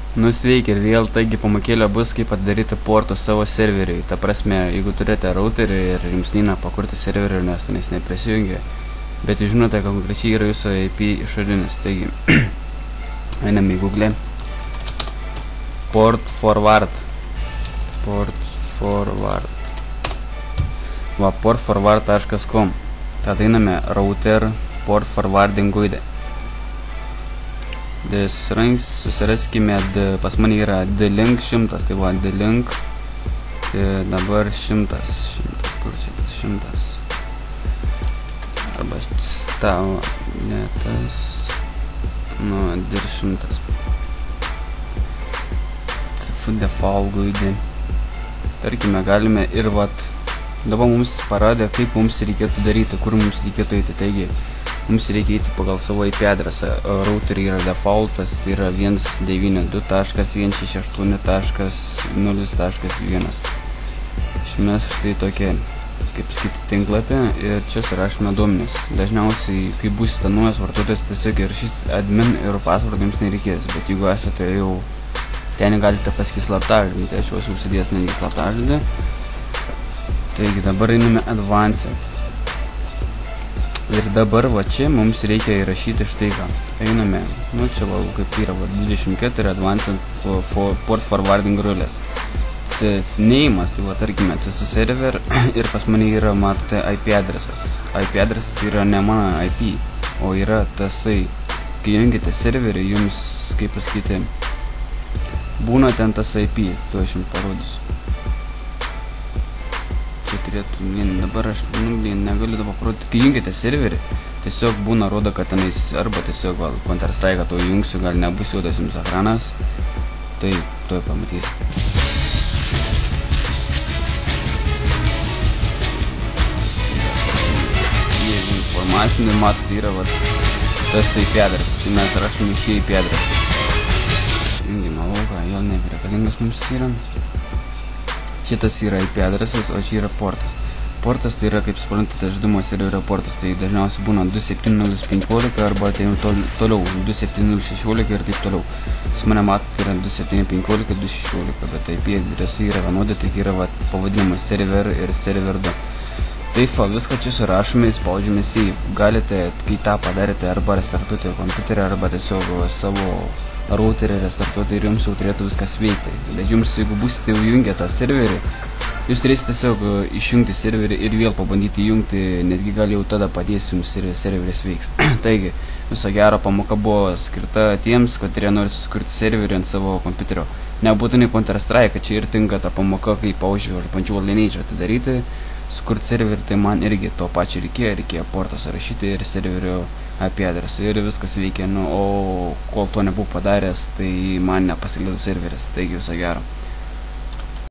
Sveiki ir vėl, taigi pamokėlė bus kaip padaryti portų savo serveriui. Ta prasme, jeigu turite routerį ir jums neina pakurti serverių, nes tenais neprisijungia, bet jūs žinote, kad konkrečiai yra jūsų IP išorinis. Taigi, einame į Google. Port forward. Va, portforward.com. Tada einame router port forwarding guide. Susiraskime, pas mane yra D-Link 100, tai va D-Link, dabar 100, kur čia tas 100, arba stavo, ne tas, dir 100, CF default guide, tarkime, galime ir vat, dabar mums parodė, kaip mums reikėtų daryti, kur mums reikėtų eiti, taigi, mums reikia eiti pagal savo IP adresą. Routerį yra defaultas, tai yra 192.168.0.1. Išmes štai tokia, kaip sakyti, tinklapė ir čia surašome duomenis. Dažniausiai, kai būsite naujas vartotojas, tiesiog įrašysite admin ir password jums nereikės, bet jeigu esate jau ten galite pasakyti slaptažodį, tai aš jau užsidėjęs netgi slaptažodį. Taigi dabar einame advanced. Ir dabar va čia mums reikia įrašyti štai ką. Einame, čia va kaip yra 24 advanced port forwarding rules. Neimas, tai va tarkime CS server ir pas mane yra, matote, IP adresas. IP adresas tai yra ne mano IP, o yra tasai. Kai jungite serverį, jums, kaip pasakyti, būna ten tas IP, tu aš jums parodysiu. Turėtų, dabar aš negaliu dabar parodyti, kai jungite serverį, tiesiog būna rodo, kad tenais arba tiesiog Counter Strike to jungsiu, gal nebus juodas jums ekranas, tai tuoj pamatysite. Jeigu informacinį matot, yra tas IP adresas, tai mes rašome šį IP adresą. Jungime lauką, jau nebereikalingas mums yra. Šitas yra IP adresas, o čia yra portas. Portas tai yra, kaip suprantate, žaidimo serverio portas, tai dažniausiai būna 27015 arba ateinu toliau 27016 ir taip toliau. Su mane matot, yra 2715, 216, bet IP adresai yra vienodi, tai yra pavadinimas server ir server 2. Taip, viską čia surašome, įspaudžiame save. Galite, kai tą padarėte, arba restartuoti kompiuterį, arba tiesiog savo routerį restartuoti ir jums jau turėtų viskas veikti. Bet jums, jeigu būsite jau jungę tą serverį, jūs turėsite tiesiog išjungti serverį ir vėl pabandyti įjungti, netgi gal jau tada padės jums ir serveris veiks. Taigi, viso gero, pamoka buvo skirta tiems, kurie nori susikurti serverį ant savo kompiuterio. Nebūtinai Counter Strike, čia ir tinka ta pamoka, kai pavyzdžiui, aš bandžiau Lineage atidaryti, sukurti serverį, tai man irgi to pačio reikėjo portą surašyti ir serverio IP adresą ir viskas veikia, o kol to nebuvau padaręs, tai man nepasileido serveris, taigi viso gero.